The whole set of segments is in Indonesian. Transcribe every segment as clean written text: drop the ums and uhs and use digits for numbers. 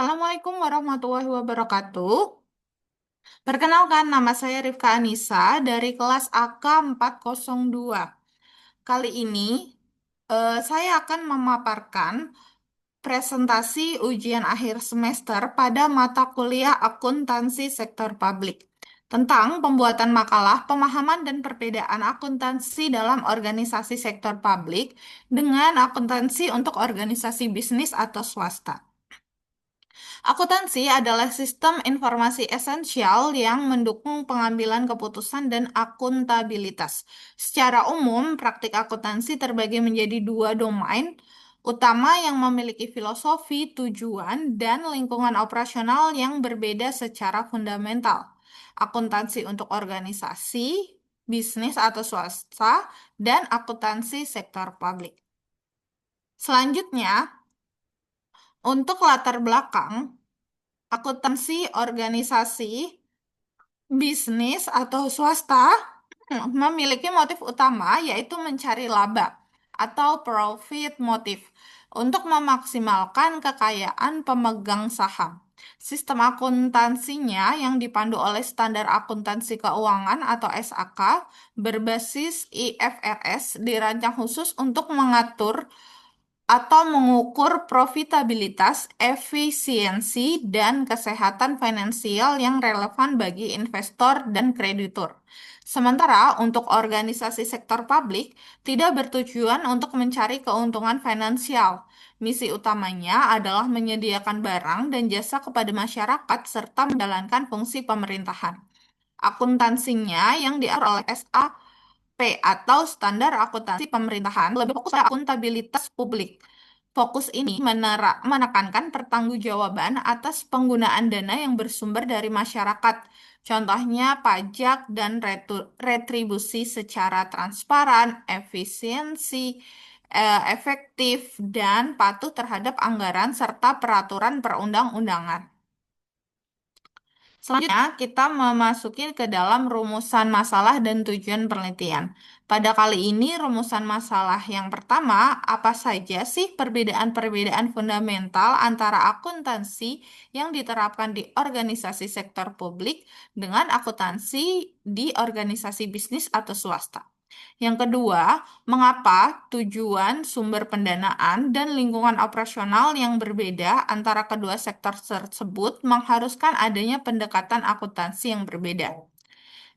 Assalamualaikum warahmatullahi wabarakatuh. Perkenalkan, nama saya Rifka Anissa dari kelas AK 402. Kali ini, saya akan memaparkan presentasi ujian akhir semester pada mata kuliah akuntansi sektor publik tentang pembuatan makalah, pemahaman dan perbedaan akuntansi dalam organisasi sektor publik dengan akuntansi untuk organisasi bisnis atau swasta. Akuntansi adalah sistem informasi esensial yang mendukung pengambilan keputusan dan akuntabilitas. Secara umum, praktik akuntansi terbagi menjadi dua domain utama yang memiliki filosofi, tujuan, dan lingkungan operasional yang berbeda secara fundamental. Akuntansi untuk organisasi, bisnis atau swasta, dan akuntansi sektor publik. Selanjutnya, untuk latar belakang, akuntansi organisasi, bisnis atau swasta memiliki motif utama yaitu mencari laba atau profit motif untuk memaksimalkan kekayaan pemegang saham. Sistem akuntansinya yang dipandu oleh Standar Akuntansi Keuangan atau SAK berbasis IFRS dirancang khusus untuk mengatur atau mengukur profitabilitas, efisiensi, dan kesehatan finansial yang relevan bagi investor dan kreditur. Sementara untuk organisasi sektor publik tidak bertujuan untuk mencari keuntungan finansial. Misi utamanya adalah menyediakan barang dan jasa kepada masyarakat serta menjalankan fungsi pemerintahan. Akuntansinya yang diatur oleh SAP atau Standar Akuntansi Pemerintahan lebih fokus pada akuntabilitas publik. Fokus ini menekankan pertanggungjawaban atas penggunaan dana yang bersumber dari masyarakat. Contohnya pajak dan retribusi secara transparan, efektif, dan patuh terhadap anggaran serta peraturan perundang-undangan. Selanjutnya, kita memasuki ke dalam rumusan masalah dan tujuan penelitian. Pada kali ini, rumusan masalah yang pertama, apa saja sih perbedaan-perbedaan fundamental antara akuntansi yang diterapkan di organisasi sektor publik dengan akuntansi di organisasi bisnis atau swasta? Yang kedua, mengapa tujuan, sumber pendanaan, dan lingkungan operasional yang berbeda antara kedua sektor tersebut mengharuskan adanya pendekatan akuntansi yang berbeda?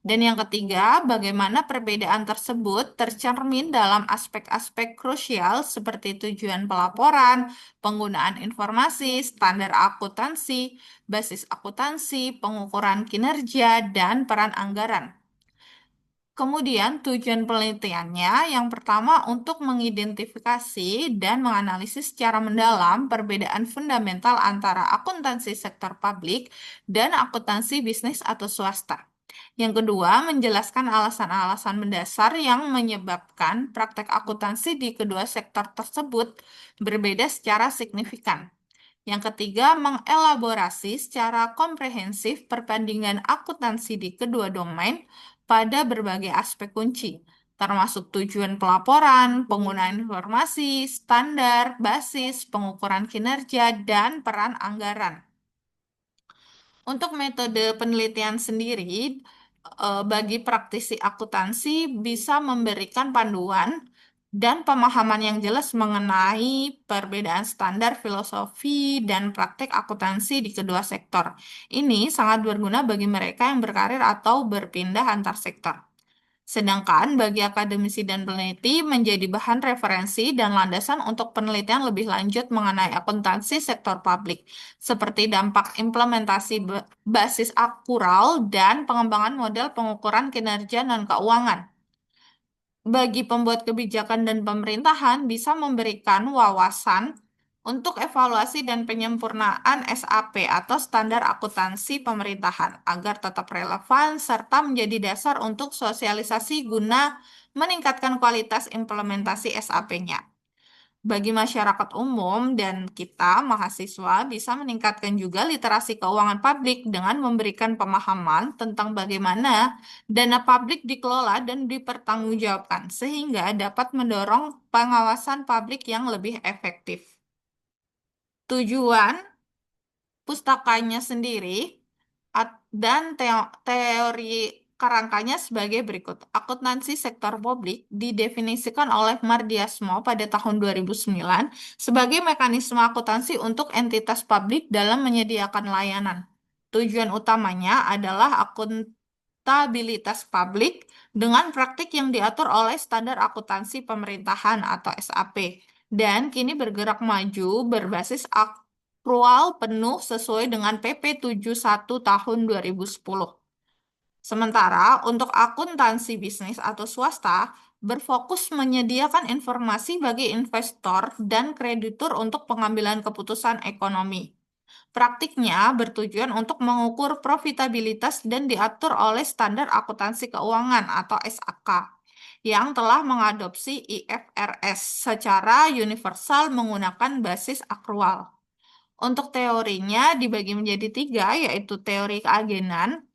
Dan yang ketiga, bagaimana perbedaan tersebut tercermin dalam aspek-aspek krusial seperti tujuan pelaporan, penggunaan informasi, standar akuntansi, basis akuntansi, pengukuran kinerja, dan peran anggaran. Kemudian tujuan penelitiannya yang pertama untuk mengidentifikasi dan menganalisis secara mendalam perbedaan fundamental antara akuntansi sektor publik dan akuntansi bisnis atau swasta. Yang kedua, menjelaskan alasan-alasan mendasar yang menyebabkan praktek akuntansi di kedua sektor tersebut berbeda secara signifikan. Yang ketiga, mengelaborasi secara komprehensif perbandingan akuntansi di kedua domain pada berbagai aspek kunci, termasuk tujuan pelaporan, penggunaan informasi, standar, basis, pengukuran kinerja, dan peran anggaran. Untuk metode penelitian sendiri, bagi praktisi akuntansi bisa memberikan panduan dan pemahaman yang jelas mengenai perbedaan standar filosofi dan praktek akuntansi di kedua sektor. Ini sangat berguna bagi mereka yang berkarir atau berpindah antar sektor. Sedangkan bagi akademisi dan peneliti menjadi bahan referensi dan landasan untuk penelitian lebih lanjut mengenai akuntansi sektor publik, seperti dampak implementasi basis akural dan pengembangan model pengukuran kinerja dan keuangan. Bagi pembuat kebijakan dan pemerintahan bisa memberikan wawasan untuk evaluasi dan penyempurnaan SAP atau standar akuntansi pemerintahan agar tetap relevan serta menjadi dasar untuk sosialisasi guna meningkatkan kualitas implementasi SAP-nya. Bagi masyarakat umum dan kita, mahasiswa, bisa meningkatkan juga literasi keuangan publik dengan memberikan pemahaman tentang bagaimana dana publik dikelola dan dipertanggungjawabkan, sehingga dapat mendorong pengawasan publik yang lebih efektif. Tujuan Pustakanya sendiri dan teori kerangkanya sebagai berikut. Akuntansi sektor publik didefinisikan oleh Mardiasmo pada tahun 2009 sebagai mekanisme akuntansi untuk entitas publik dalam menyediakan layanan. Tujuan utamanya adalah akuntabilitas publik dengan praktik yang diatur oleh Standar Akuntansi Pemerintahan atau SAP dan kini bergerak maju berbasis akrual penuh sesuai dengan PP 71 tahun 2010. Sementara untuk akuntansi bisnis atau swasta berfokus menyediakan informasi bagi investor dan kreditur untuk pengambilan keputusan ekonomi. Praktiknya bertujuan untuk mengukur profitabilitas dan diatur oleh Standar Akuntansi Keuangan atau SAK yang telah mengadopsi IFRS secara universal menggunakan basis akrual. Untuk teorinya dibagi menjadi tiga, yaitu teori keagenan,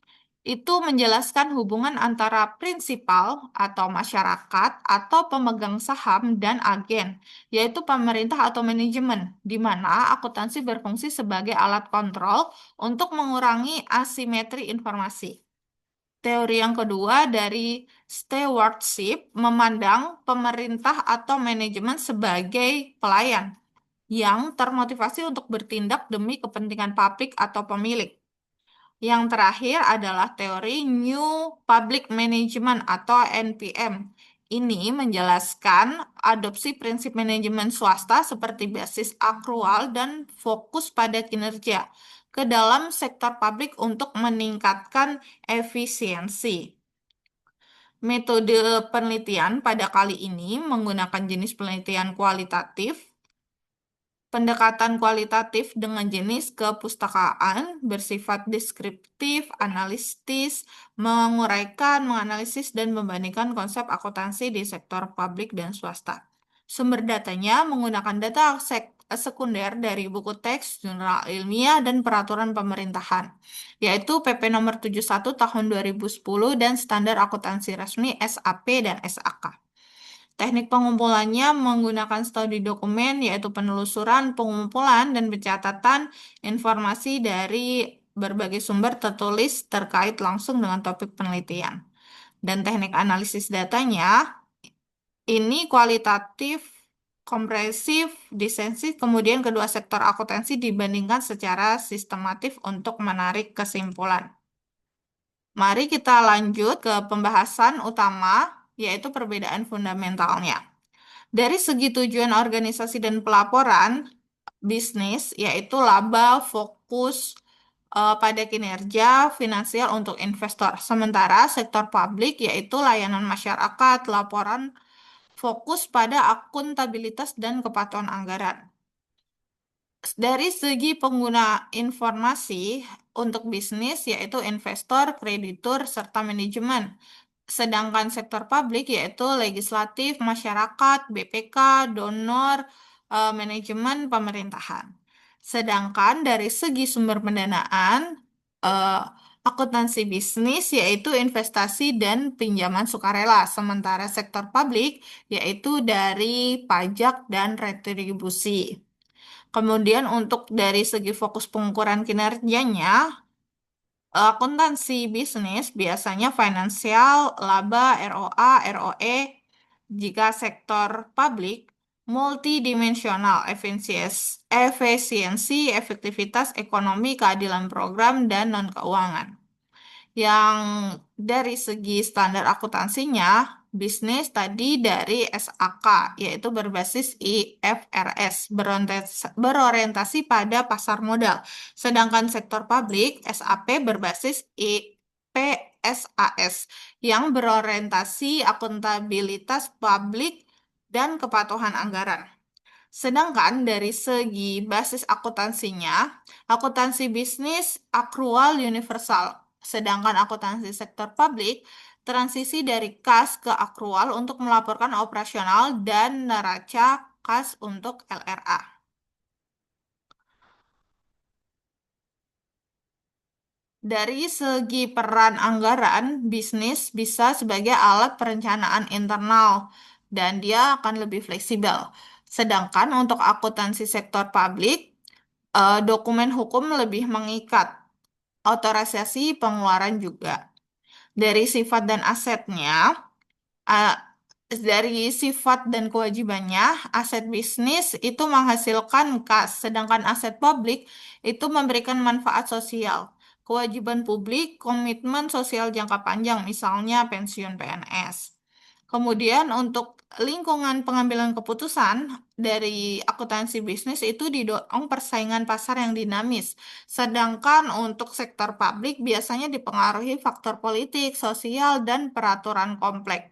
itu menjelaskan hubungan antara prinsipal atau masyarakat atau pemegang saham dan agen, yaitu pemerintah atau manajemen, di mana akuntansi berfungsi sebagai alat kontrol untuk mengurangi asimetri informasi. Teori yang kedua dari stewardship memandang pemerintah atau manajemen sebagai pelayan yang termotivasi untuk bertindak demi kepentingan publik atau pemilik. Yang terakhir adalah teori New Public Management atau NPM. Ini menjelaskan adopsi prinsip manajemen swasta seperti basis akrual dan fokus pada kinerja ke dalam sektor publik untuk meningkatkan efisiensi. Metode penelitian pada kali ini menggunakan jenis penelitian kualitatif. Pendekatan kualitatif dengan jenis kepustakaan bersifat deskriptif, analitis, menguraikan, menganalisis, dan membandingkan konsep akuntansi di sektor publik dan swasta. Sumber datanya menggunakan data sekunder dari buku teks, jurnal ilmiah, dan peraturan pemerintahan, yaitu PP nomor 71 tahun 2010 dan Standar Akuntansi Resmi SAP dan SAK. Teknik pengumpulannya menggunakan studi dokumen, yaitu penelusuran, pengumpulan, dan pencatatan informasi dari berbagai sumber tertulis terkait langsung dengan topik penelitian. Dan teknik analisis datanya ini kualitatif, kompresif, disensif, kemudian kedua sektor akuntansi dibandingkan secara sistematif untuk menarik kesimpulan. Mari kita lanjut ke pembahasan utama, yaitu perbedaan fundamentalnya. Dari segi tujuan organisasi dan pelaporan bisnis, yaitu laba fokus pada kinerja finansial untuk investor. Sementara sektor publik, yaitu layanan masyarakat, laporan fokus pada akuntabilitas dan kepatuhan anggaran. Dari segi pengguna informasi untuk bisnis, yaitu investor, kreditur, serta manajemen. Sedangkan sektor publik yaitu legislatif, masyarakat, BPK, donor, manajemen pemerintahan. Sedangkan dari segi sumber pendanaan, eh, akuntansi bisnis yaitu investasi dan pinjaman sukarela. Sementara sektor publik yaitu dari pajak dan retribusi. Kemudian untuk dari segi fokus pengukuran kinerjanya, akuntansi bisnis biasanya finansial, laba, ROA, ROE. Jika sektor publik, multidimensional, efisiensi, efektivitas ekonomi, keadilan program, dan non-keuangan. Yang dari segi standar akuntansinya, bisnis tadi dari SAK, yaitu berbasis IFRS, berorientasi pada pasar modal. Sedangkan sektor publik, SAP berbasis IPSAS, yang berorientasi akuntabilitas publik dan kepatuhan anggaran. Sedangkan dari segi basis akuntansinya, akuntansi bisnis akrual universal. Sedangkan akuntansi sektor publik transisi dari kas ke akrual untuk melaporkan operasional dan neraca kas untuk LRA. Dari segi peran anggaran, bisnis bisa sebagai alat perencanaan internal dan dia akan lebih fleksibel. Sedangkan untuk akuntansi sektor publik, Dokumen hukum lebih mengikat. Otorisasi pengeluaran juga. Dari sifat dan asetnya, uh, dari sifat dan kewajibannya, aset bisnis itu menghasilkan kas, sedangkan aset publik itu memberikan manfaat sosial. Kewajiban publik, komitmen sosial jangka panjang, misalnya pensiun PNS. Kemudian untuk lingkungan pengambilan keputusan dari akuntansi bisnis itu didorong persaingan pasar yang dinamis. Sedangkan untuk sektor publik biasanya dipengaruhi faktor politik, sosial, dan peraturan kompleks.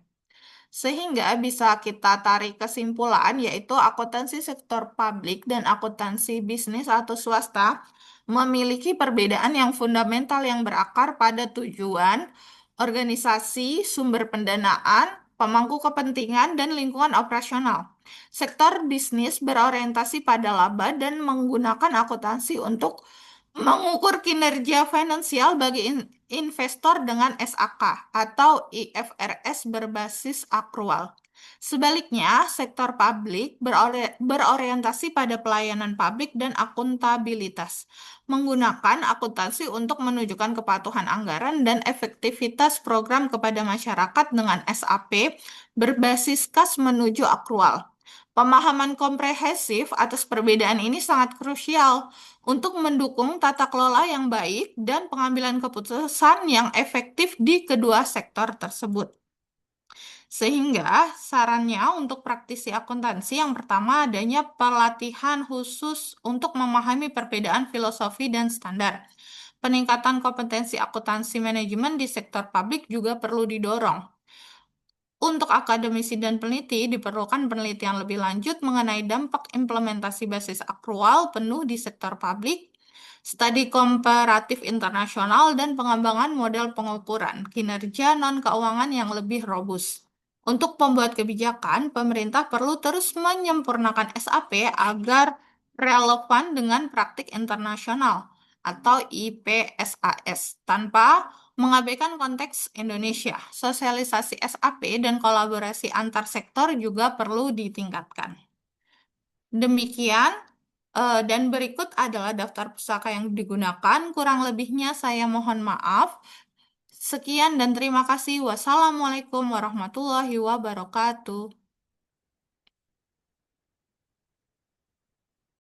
Sehingga bisa kita tarik kesimpulan yaitu akuntansi sektor publik dan akuntansi bisnis atau swasta memiliki perbedaan yang fundamental yang berakar pada tujuan, organisasi, sumber pendanaan, pemangku kepentingan, dan lingkungan operasional. Sektor bisnis berorientasi pada laba dan menggunakan akuntansi untuk mengukur kinerja finansial bagi investor dengan SAK atau IFRS berbasis akrual. Sebaliknya, sektor publik berorientasi pada pelayanan publik dan akuntabilitas, menggunakan akuntansi untuk menunjukkan kepatuhan anggaran dan efektivitas program kepada masyarakat dengan SAP berbasis kas menuju akrual. Pemahaman komprehensif atas perbedaan ini sangat krusial untuk mendukung tata kelola yang baik dan pengambilan keputusan yang efektif di kedua sektor tersebut. Sehingga sarannya untuk praktisi akuntansi yang pertama adanya pelatihan khusus untuk memahami perbedaan filosofi dan standar. Peningkatan kompetensi akuntansi manajemen di sektor publik juga perlu didorong. Untuk akademisi dan peneliti, diperlukan penelitian lebih lanjut mengenai dampak implementasi basis akrual penuh di sektor publik, studi komparatif internasional, dan pengembangan model pengukuran kinerja non-keuangan yang lebih robust. Untuk pembuat kebijakan, pemerintah perlu terus menyempurnakan SAP agar relevan dengan praktik internasional atau IPSAS tanpa mengabaikan konteks Indonesia. Sosialisasi SAP dan kolaborasi antar sektor juga perlu ditingkatkan. Demikian, dan berikut adalah daftar pusaka yang digunakan. Kurang lebihnya saya mohon maaf. Sekian dan terima kasih. Wassalamualaikum warahmatullahi wabarakatuh.